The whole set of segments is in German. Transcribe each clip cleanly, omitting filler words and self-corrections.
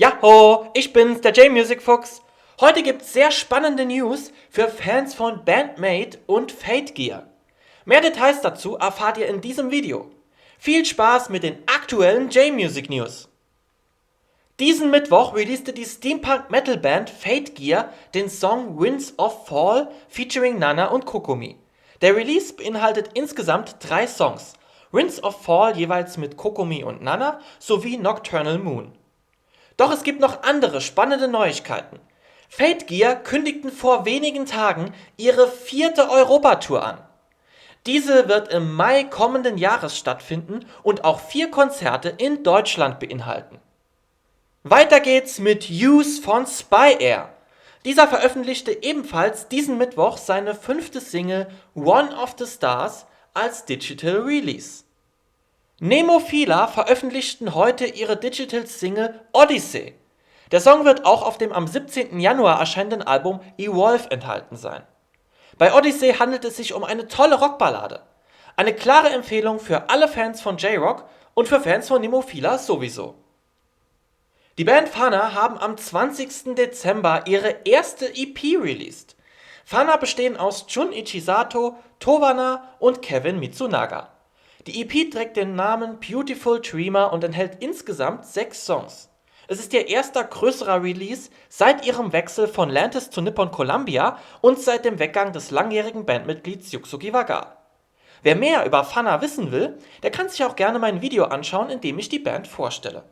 Jaho, ich bin's, der J-Music-Fuchs. Heute gibt's sehr spannende News für Fans von Band-Maid und Fate Gear. Mehr Details dazu erfahrt ihr in diesem Video. Viel Spaß mit den aktuellen J-Music-News. Diesen Mittwoch releaste die Steampunk-Metal-Band Fate Gear den Song Winds of Fall featuring Nana und Kokomi. Der Release beinhaltet insgesamt 3 Songs. Winds of Fall jeweils mit Kokomi und Nana sowie Nocturnal Moon. Doch es gibt noch andere spannende Neuigkeiten. Fate Gear kündigten vor wenigen Tagen ihre 4. Europatour an. Diese wird im Mai kommenden Jahres stattfinden und auch 4 Konzerte in Deutschland beinhalten. Weiter geht's mit Use von Spyair. Dieser veröffentlichte ebenfalls diesen Mittwoch seine 5. Single One of the Stars als Digital Release. Nemophila veröffentlichten heute ihre Digital Single Odyssey. Der Song wird auch auf dem am 17. Januar erscheinenden Album Evolve enthalten sein. Bei Odyssey handelt es sich um eine tolle Rockballade. Eine klare Empfehlung für alle Fans von J-Rock und für Fans von Nemophila sowieso. Die Band Fana haben am 20. Dezember ihre erste EP released. Fana bestehen aus Junichi Sato, Towana und Kevin Mitsunaga. Die EP trägt den Namen Beautiful Dreamer und enthält insgesamt 6 Songs. Es ist ihr erster größerer Release seit ihrem Wechsel von Lantis zu Nippon Columbia und seit dem Weggang des langjährigen Bandmitglieds Yusuke Waga. Wer mehr über Fana wissen will, der kann sich auch gerne mein Video anschauen, in dem ich die Band vorstelle.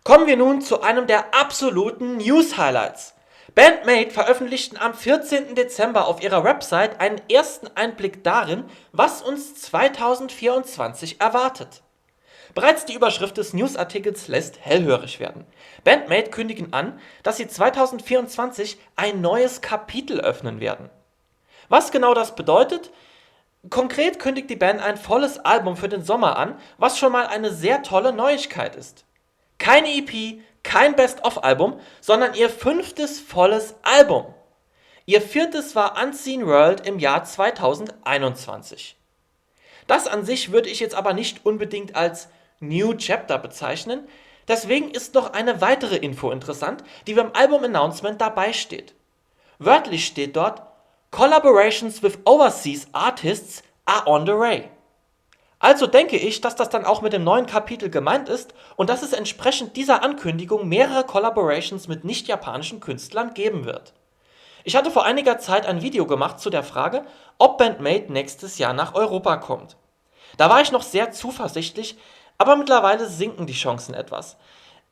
Kommen wir nun zu einem der absoluten News-Highlights. Band-Maid veröffentlichten am 14. Dezember auf ihrer Website einen ersten Einblick darin, was uns 2024 erwartet. Bereits die Überschrift des Newsartikels lässt hellhörig werden. Band-Maid kündigen an, dass sie 2024 ein neues Kapitel öffnen werden. Was genau das bedeutet? Konkret kündigt die Band ein volles Album für den Sommer an, was schon mal eine sehr tolle Neuigkeit ist. Keine EP, kein Best-of-Album, sondern ihr 5. volles Album. Ihr 4. war Unseen World im Jahr 2021. Das an sich würde ich jetzt aber nicht unbedingt als New Chapter bezeichnen, deswegen ist noch eine weitere Info interessant, die beim Album-Announcement dabei steht. Wörtlich steht dort: Collaborations with overseas artists are on the way. Also denke ich, dass das dann auch mit dem neuen Kapitel gemeint ist und dass es entsprechend dieser Ankündigung mehrere Collaborations mit nicht-japanischen Künstlern geben wird. Ich hatte vor einiger Zeit ein Video gemacht zu der Frage, ob Band-Maid nächstes Jahr nach Europa kommt. Da war ich noch sehr zuversichtlich, aber mittlerweile sinken die Chancen etwas.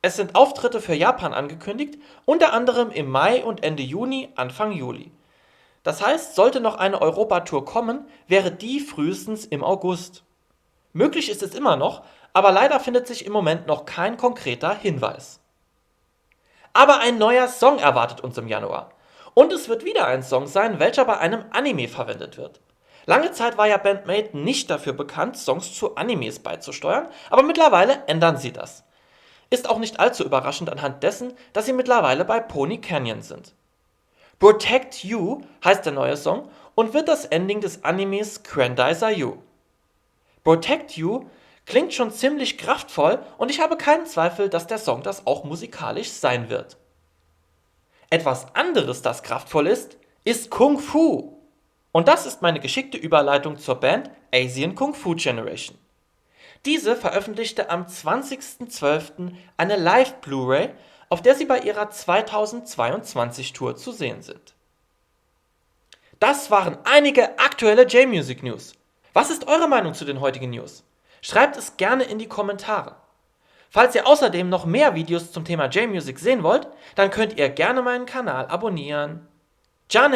Es sind Auftritte für Japan angekündigt, unter anderem im Mai und Ende Juni, Anfang Juli. Das heißt, sollte noch eine Europatour kommen, wäre die frühestens im August. Möglich ist es immer noch, aber leider findet sich im Moment noch kein konkreter Hinweis. Aber ein neuer Song erwartet uns im Januar. Und es wird wieder ein Song sein, welcher bei einem Anime verwendet wird. Lange Zeit war ja Band-Maid nicht dafür bekannt, Songs zu Animes beizusteuern, aber mittlerweile ändern sie das. Ist auch nicht allzu überraschend anhand dessen, dass sie mittlerweile bei Pony Canyon sind. Protect You heißt der neue Song und wird das Ending des Animes Grandizer You. Protect You klingt schon ziemlich kraftvoll und ich habe keinen Zweifel, dass der Song das auch musikalisch sein wird. Etwas anderes, das kraftvoll ist Kung Fu. Und das ist meine geschickte Überleitung zur Band Asian Kung Fu Generation. Diese veröffentlichte am 20.12. eine Live-Blu-ray, auf der sie bei ihrer 2022-Tour zu sehen sind. Das waren einige aktuelle J-Music-News. Was ist eure Meinung zu den heutigen News? Schreibt es gerne in die Kommentare. Falls ihr außerdem noch mehr Videos zum Thema J-Music sehen wollt, dann könnt ihr gerne meinen Kanal abonnieren. Ciao!